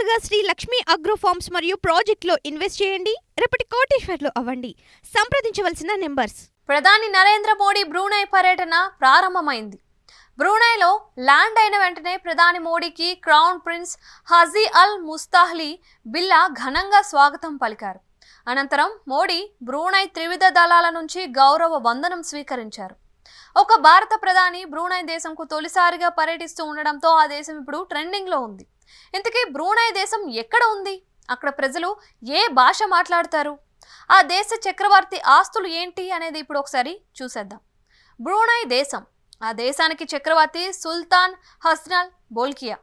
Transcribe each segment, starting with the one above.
త్వరగా Shri Lakshmi agro forms మరియు ప్రాజెక్టులో ఇన్వెస్ట్ చేయండి. రేపటి కోటీశ్వర్లు అవ్వండి. సంప్రదించవలసిన నెంబర్స్. ప్రధాని నరేంద్ర మోడీ బ్రూనై పర్యటన ప్రారంభమైంది. బ్రూనైలో ల్యాండ్ అయిన వెంటనే ప్రధాని మోడీకి క్రౌన్ ప్రిన్స్ హజీ అల్ ముస్తాహ్లీ బిల్లా ఘనంగా స్వాగతం పలికారు. అనంతరం మోడీ బ్రూనై త్రివిధ దళాల నుంచి గౌరవ వందనం స్వీకరించారు. ఒక భారత ప్రధాని బ్రూనై దేశంకు తొలిసారిగా పర్యటిస్తూ ఉండడంతో ఆ దేశం ఇప్పుడు ట్రెండింగ్లో ఉంది. ఇంతకీ బ్రూనై దేశం ఎక్కడ ఉంది? అక్కడ ప్రజలు ఏ భాష మాట్లాడతారు? ఆ దేశ చక్రవర్తి ఆస్తులు ఏంటి అనేది ఇప్పుడు ఒకసారి చూసేద్దాం. బ్రూనై దేశం, ఆ దేశానికి చక్రవర్తి సుల్తాన్ హసన్ బోల్కియా.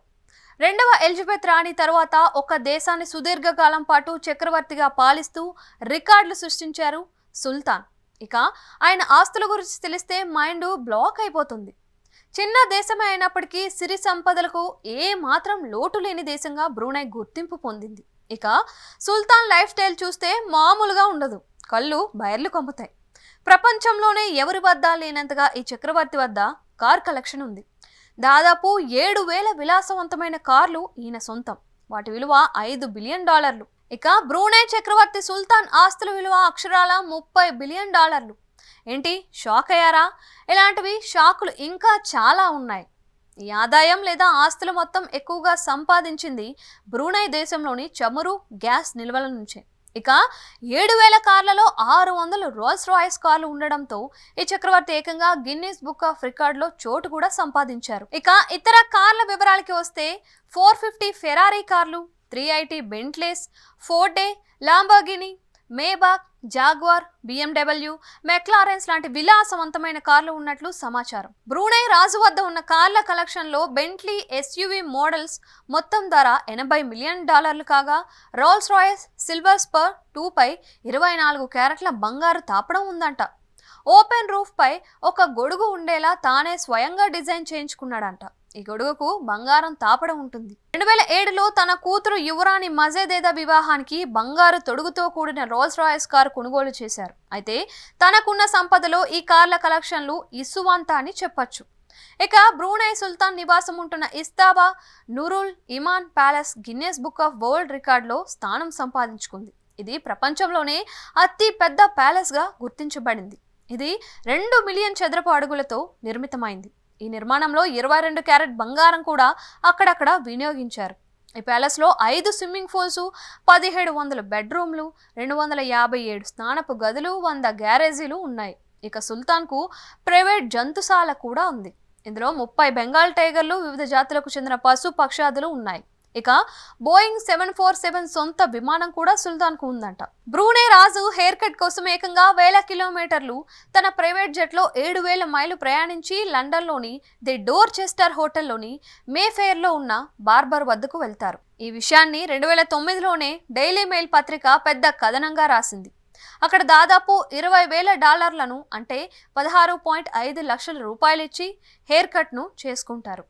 రెండవ ఎలిజబెత్ రాణి తర్వాత ఒక దేశాన్ని సుదీర్ఘకాలం పాటు చక్రవర్తిగా పాలిస్తూ రికార్డులు సృష్టించారు సుల్తాన్. ఇక ఆయన ఆస్తుల గురించి తెలిస్తే మైండ్ బ్లాక్ అయిపోతుంది. చిన్న దేశమే అయినప్పటికీ సిరి సంపదలకు ఏ మాత్రం లోటు లేని దేశంగా బ్రూనై గుర్తింపు పొందింది. ఇక సుల్తాన్ లైఫ్ స్టైల్ చూస్తే మామూలుగా ఉండదు, కళ్ళు బయర్లు కమ్ముతాయి. ప్రపంచంలోనే ఎవరి వద్ద లేనంతగా ఈ చక్రవర్తి వద్ద కార్ కలెక్షన్ ఉంది. దాదాపు 7,000 విలాసవంతమైన కార్లు ఈయన సొంతం. వాటి విలువ $5 బిలియన్. ఇక బ్రూనై చక్రవర్తి సుల్తాన్ ఆస్తుల విలువ అక్షరాల $30 బిలియన్. ఏంటి, షాక్ అయ్యారా? ఇలాంటివి షాకులు ఇంకా చాలా ఉన్నాయి. ఈ ఆదాయం లేదా ఆస్తులు మొత్తం ఎక్కువగా సంపాదించింది బ్రూనై దేశంలోని చమురు, గ్యాస్ నిల్వల నుంచే. ఇక 7,000 కార్లలో 600 రోల్స్ రాయ్స్ కార్లు ఉండడంతో ఈ చక్రవర్తి ఏకంగా గిన్నీస్ బుక్ ఆఫ్ రికార్డులో చోటు కూడా సంపాదించారు. ఇక ఇతర కార్ల వివరాలకి వస్తే 450 ఫెరారీ కార్లు, 380 బెంట్లేస్, Forde, Lamborghini, మేబాక్, jaguar, BMW, Maclaurin's లాంటి విలాసవంతమైన కార్లు ఉన్నట్లు సమాచారం. బ్రూనై రాజు వద్ద ఉన్న కార్ల కలెక్షన్లో బెంట్లీ SUV మోడల్స్ మొత్తం ధర $80 మిలియన్ కాగా రోల్స్ రాయ్స్ సిల్వర్ స్పర్ 2 పై 24 క్యారెట్ల బంగారు తాపడం ఉందంట. ఓపెన్ రూఫ్ పై ఒక గొడుగు ఉండేలా తానే స్వయంగా డిజైన్ చేయించుకున్నాడంట. ఈ గొడుగుకు బంగారం తాపడం ఉంటుంది. 2007లో తన కూతురు యువరాణి మజేదేదా వివాహానికి బంగారు తొడుగుతో కూడిన రోల్స్ రాయ్స్ కారు కొనుగోలు చేశారు. అయితే తనకున్న సంపదలో ఈ కార్ల కలెక్షన్లు ఇసువంత అని చెప్పొచ్చు. ఇక బ్రూనై సుల్తాన్ నివాసం ఉంటున్న Istana Nurul Iman palace Guinness book of world రికార్డులో స్థానం సంపాదించుకుంది. ఇది ప్రపంచంలోనే అతి పెద్ద ప్యాలెస్ గా గుర్తించబడింది. ఇది 2 మిలియన్ చదరపు అడుగులతో నిర్మితమైంది. ఈ నిర్మాణంలో 22 క్యారెట్ బంగారం కూడా అక్కడక్కడ వినియోగించారు. ఈ ప్యాలెస్లో 5 స్విమ్మింగ్ పూల్స్, 1700 బెడ్రూమ్లు, 257 స్నానపు గదులు, 100 గ్యారేజీలు ఉన్నాయి. ఇక సుల్తాన్కు ప్రైవేట్ జంతుశాల కూడా ఉంది. ఇందులో 30 బెంగాల్ టైగర్లు, వివిధ జాతులకు చెందిన పశు పక్షాదులు ఉన్నాయి. ఇక బోయింగ్ 747 సొంత విమానం కూడా సుల్తాన్కు ఉందంట. బ్రూనై రాజు హెయిర్ కట్ కోసం ఏకంగా 1000 కిలోమీటర్లు తన ప్రైవేట్ జెట్లో 7,000 మైలు ప్రయాణించి లండన్లోని ది డోర్చెస్టర్ హోటల్లోని మేఫెయిర్లో ఉన్న బార్బర్ వద్దకు వెళ్తారు. ఈ విషయాన్ని 2009లోనే డైలీ మెయిల్ పత్రిక పెద్ద కథనంగా రాసింది. అక్కడ దాదాపు $20,000 అంటే 16.5 లక్షల రూపాయలు ఇచ్చి హెయిర్ కట్ను చేసుకుంటారు.